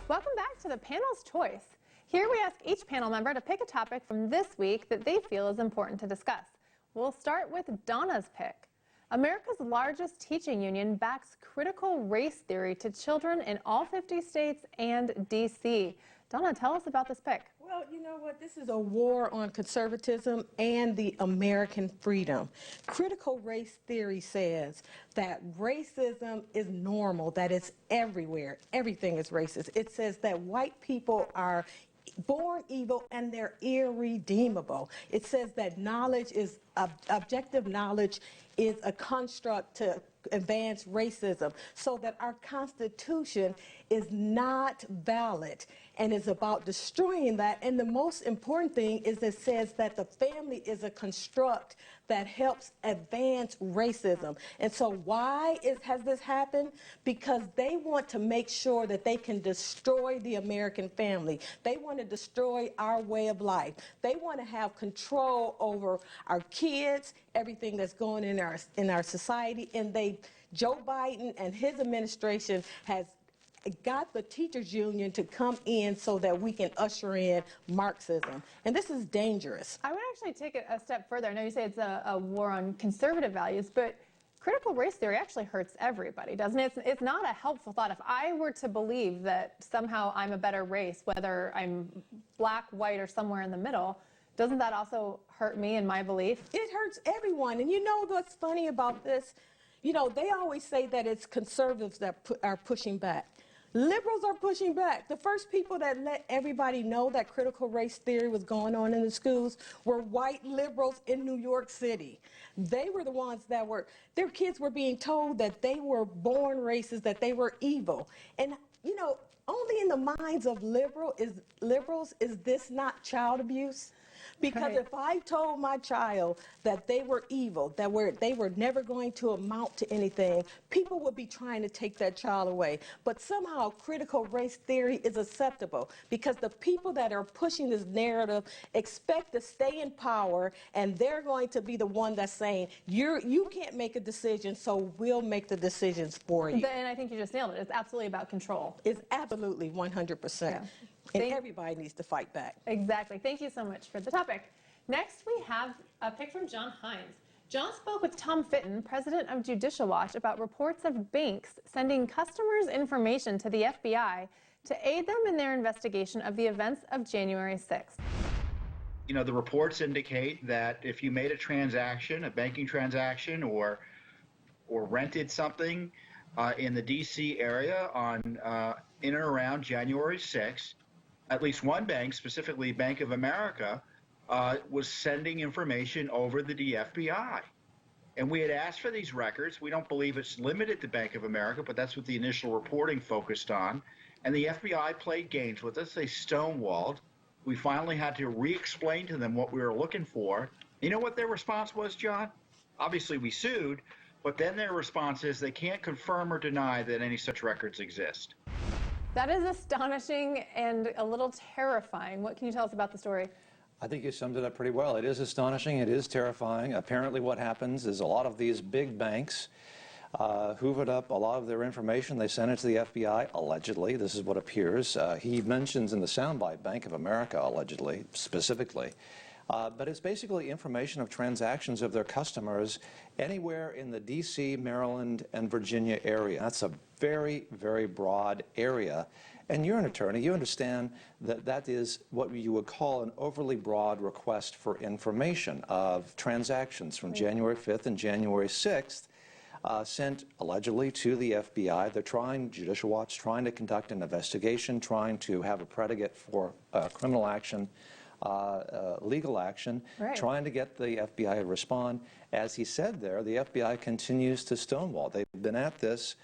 Welcome back to the panel's choice. Here we ask each panel member to pick a topic from this week that they feel is important to discuss. We'll start with Donna's Pick. America's largest teaching union backs critical race theory to children in all 50 states and D.C. Donna, tell us about this pick. Well, you know what? This is a war on conservatism and the American freedom. Critical race theory says that racism is normal, that it's everywhere. Everything is racist. It says that white people are born evil and they're irredeemable. It says that knowledge is, objective knowledge is a construct to advance racism, so that our Constitution is not valid and is about destroying that. And the most important thing is it says that the family is a construct that helps advance racism. And so why has this happened? Because they want to make sure that they can destroy the American family. They want to destroy our way of life. They want to have control over our kids, everything that's going in our society. And Joe Biden and his administration has got the teachers union to come in so that we can usher in Marxism. And this is dangerous. I would actually take it a step further. I know you say it's a war on conservative values, but critical race theory actually hurts everybody, doesn't it? It's not a helpful thought. If I were to believe that somehow I'm a better race, whether I'm black, white, or somewhere in the middle, doesn't that also hurt me in my belief? It hurts everyone. And you know what's funny about this? You know, they always say that it's conservatives that are pushing back. Liberals are pushing back. The first people that let everybody know that critical race theory was going on in the schools were white liberals in New York City. They were the ones that their kids were being told that they were born racist, that they were evil. And, you know, only in the minds of liberals is this not child abuse? Because right. If I told my child that they were evil, that they were never going to amount to anything, people would be trying to take that child away. But somehow critical race theory is acceptable because the people that are pushing this narrative expect to stay in power, and they're going to be the one that's saying, you can't make a decision, so we'll make the decisions for you. And I think you just nailed it. It's absolutely about control. It's absolutely 100%. Yeah. And everybody needs to fight back. Exactly. Thank you so much for the topic. Next, we have a pick from John Hines. John spoke with Tom Fitton, president of Judicial Watch, about reports of banks sending customers' information to the FBI to aid them in their investigation of the events of January 6th. You know, the reports indicate that if you made a transaction, a banking transaction, or rented something in the D.C. area in and around January 6th, at least one bank, specifically Bank of America, was sending information over to the FBI. And we had asked for these records. We don't believe it's limited to Bank of America, but that's what the initial reporting focused on. And the FBI played games with us. They stonewalled. We finally had to re-explain to them what we were looking for. You know what their response was, John? Obviously, we sued, but then their response is they can't confirm or deny that any such records exist. That is astonishing and a little terrifying. What can you tell us about the story? I think you summed it up pretty well. It is astonishing. It is terrifying. Apparently what happens is a lot of these big banks hoovered up a lot of their information. They sent it to the FBI, allegedly. This is what appears. He mentions in the soundbite Bank of America, allegedly, specifically. But it's basically information of transactions of their customers anywhere in the D.C., Maryland, and Virginia area. That's a very, very broad area. And you're an attorney. You understand that that is what you would call an overly broad request for information of transactions from January 5th and January 6th sent allegedly to the FBI. They're trying, Judicial Watch, trying to conduct an investigation, trying to have a predicate for criminal action. Legal action, right. Trying to get the FBI to respond. As he said there, the FBI continues to stonewall. They've been at this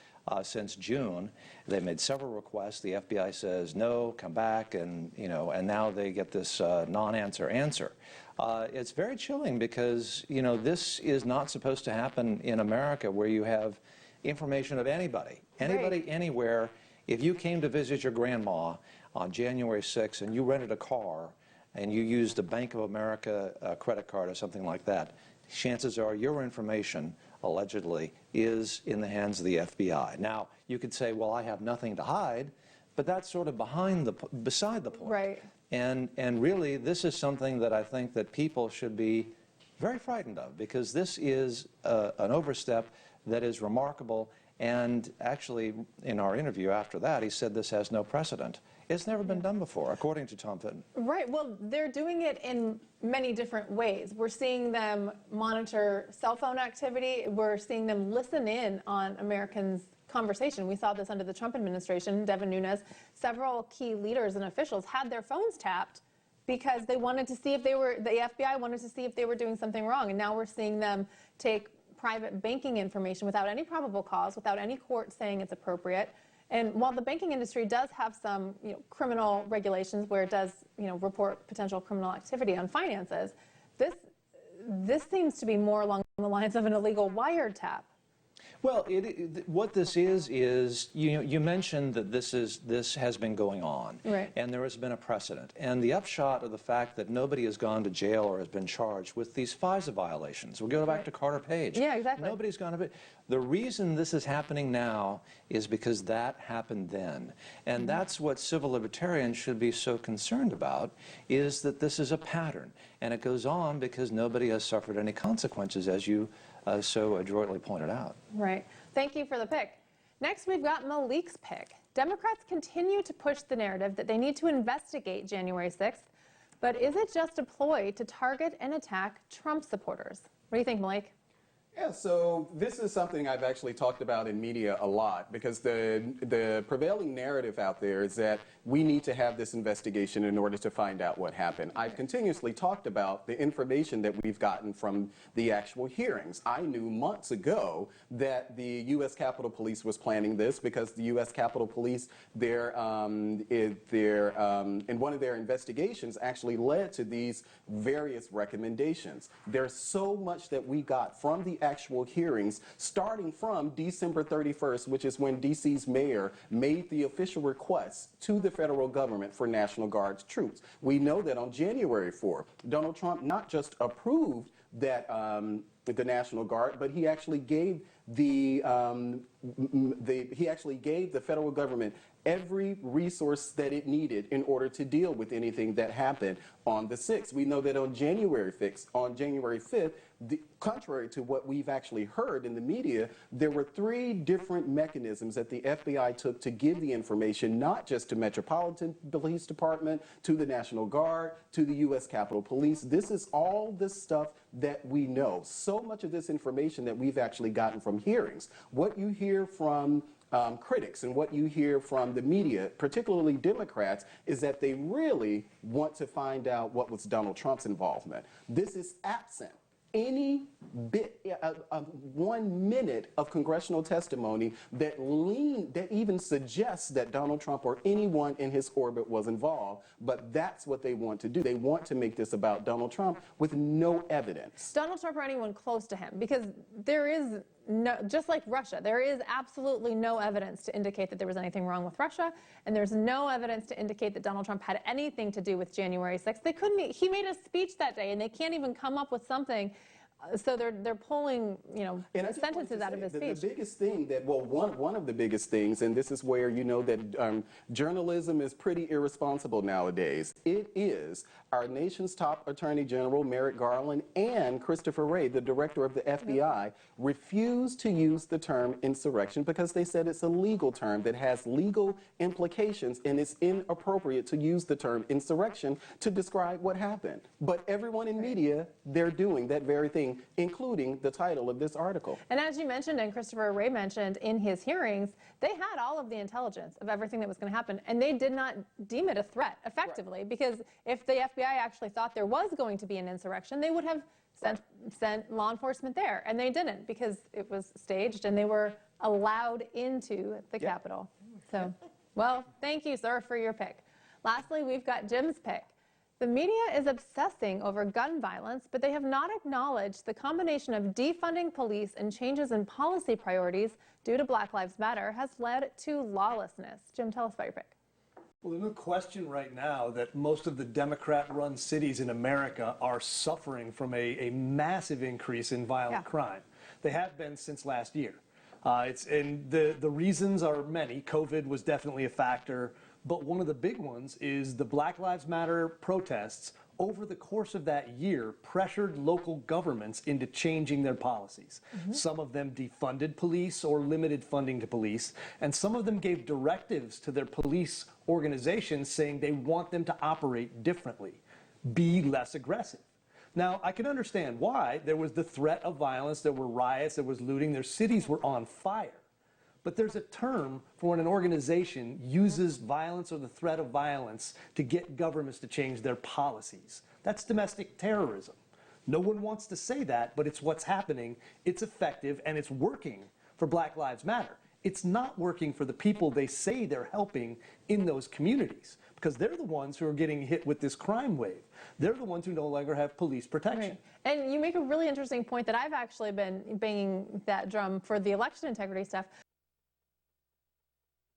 since June. They made several requests. The FBI says no, come back, and and now they get this non-answer answer. It's very chilling because this is not supposed to happen in America, where you have information of anybody, right. Anywhere. If you came to visit your grandma on January 6th and you rented a car and you used a Bank of America credit card or something like that, chances are your information, allegedly, is in the hands of the FBI. Now, you could say, well, I have nothing to hide. But that's sort of beside the point. Right. And really, this is something that I think that people should be very frightened of, because this is an overstep that is remarkable. And actually, in our interview after that, he said this has no precedent. It's never been done before, according to Tom Fitton. Right. Well, they're doing it in many different ways. We're seeing them monitor cell phone activity. We're seeing them listen in on Americans' conversation. We saw this under the Trump administration. Devin Nunes, several key leaders and officials had their phones tapped because they wanted to see if they were, the FBI wanted to see if they were doing something wrong. And now we're seeing them take private banking information without any probable cause, without any court saying it's appropriate. And while the banking industry does have some, criminal regulations where it does, report potential criminal activity on finances, this seems to be more along the lines of an illegal wiretap. Well, what this is you mentioned that this has been going on, right, and there has been a precedent. And the upshot of the fact that nobody has gone to jail or has been charged with these FISA violations. We'll go back to Carter Page. Yeah, exactly. Nobody's gone to be. The reason this is happening now is because that happened then. And that's what civil libertarians should be so concerned about, is that this is a pattern. And it goes on because nobody has suffered any consequences, as you so adroitly pointed out. Right. Thank you for the pick. Next, we've got Maliks Pick. Democrats continue to push the narrative that they need to investigate January 6th, but is it just a ploy to target and attack Trump supporters? What do you think, Malik? Yeah, so this is something I've actually talked about in media a lot, because the prevailing narrative out there is that we need to have this investigation in order to find out what happened. I've continuously talked about the information that we've gotten from the actual hearings. I knew months ago that the U.S. Capitol Police was planning this, because the U.S. Capitol Police, in one of their investigations, actually led to these various recommendations. There's so much that we got from the actual hearings, starting from December 31st, which is when D.C.'s mayor made the official request to the federal government for National Guard troops. We know that on January 4th, Donald Trump not just approved that the National Guard, but he actually gave the federal government every resource that it needed in order to deal with anything that happened on the 6th. We know that on January 5th, contrary to what we've actually heard in the media, there were 3 different mechanisms that the FBI took to give the information, not just to Metropolitan Police Department, to the National Guard, to the U.S. Capitol Police. This is all the stuff that we know. So much of this information that we've actually gotten from hearings. What you hear from critics and what you hear from the media, particularly Democrats, is that they really want to find out what was Donald Trump's involvement. This is absent any bit of 1 minute of congressional testimony that even suggests that Donald Trump or anyone in his orbit was involved. But that's what they want to do. They want to make this about Donald Trump with no evidence. Donald Trump or anyone close to him, because there is no, just like Russia, there is absolutely no evidence to indicate that there was anything wrong with Russia, and there's no evidence to indicate that Donald Trump had anything to do with January 6th. They couldn't. He made a speech that day, and they can't even come up with something. So they're pulling, sentences out of his speech. The biggest thing that, well, one of the biggest things, and this is where you know that journalism is pretty irresponsible nowadays. It is our nation's top Attorney General, Merrick Garland, and Christopher Wray, the director of the FBI, refused to use the term insurrection because they said it's a legal term that has legal implications, and it's inappropriate to use the term insurrection to describe what happened. But everyone in media, they're doing that very thing, including the title of this article. And as you mentioned, and Christopher Wray mentioned in his hearings, they had all of the intelligence of everything that was going to happen, and they did not deem it a threat, effectively, right. Because if the FBI actually thought there was going to be an insurrection, they would have sent law enforcement there, and they didn't, because it was staged and they were allowed into the Capitol. So, well, thank you, sir, for your pick. Lastly, we've got Jim's pick. The media is obsessing over gun violence, but they have not acknowledged the combination of defunding police and changes in policy priorities due to Black Lives Matter has led to lawlessness. Jim, tell us about your pick. Well, there's no question right now that most of the Democrat-run cities in America are suffering from a massive increase in violent crime. They have been since last year. And the reasons are many. COVID was definitely a factor, but one of the big ones is the Black Lives Matter protests over the course of that year pressured local governments into changing their policies. Some of them defunded police or limited funding to police, and some of them gave directives to their police organizations saying they want them to operate differently, be less aggressive. Now, I can understand why. There was the threat of violence, there were riots, there was looting, their cities were on fire. But there's a term for when an organization uses violence or the threat of violence to get governments to change their policies. That's domestic terrorism. No one wants to say that, but it's what's happening. It's effective, and it's working for Black Lives Matter. It's not working for the people they say they're helping in those communities, because they're the ones who are getting hit with this crime wave. They're the ones who no longer have police protection. Right. And you make a really interesting point that I've actually been banging that drum for the election integrity stuff.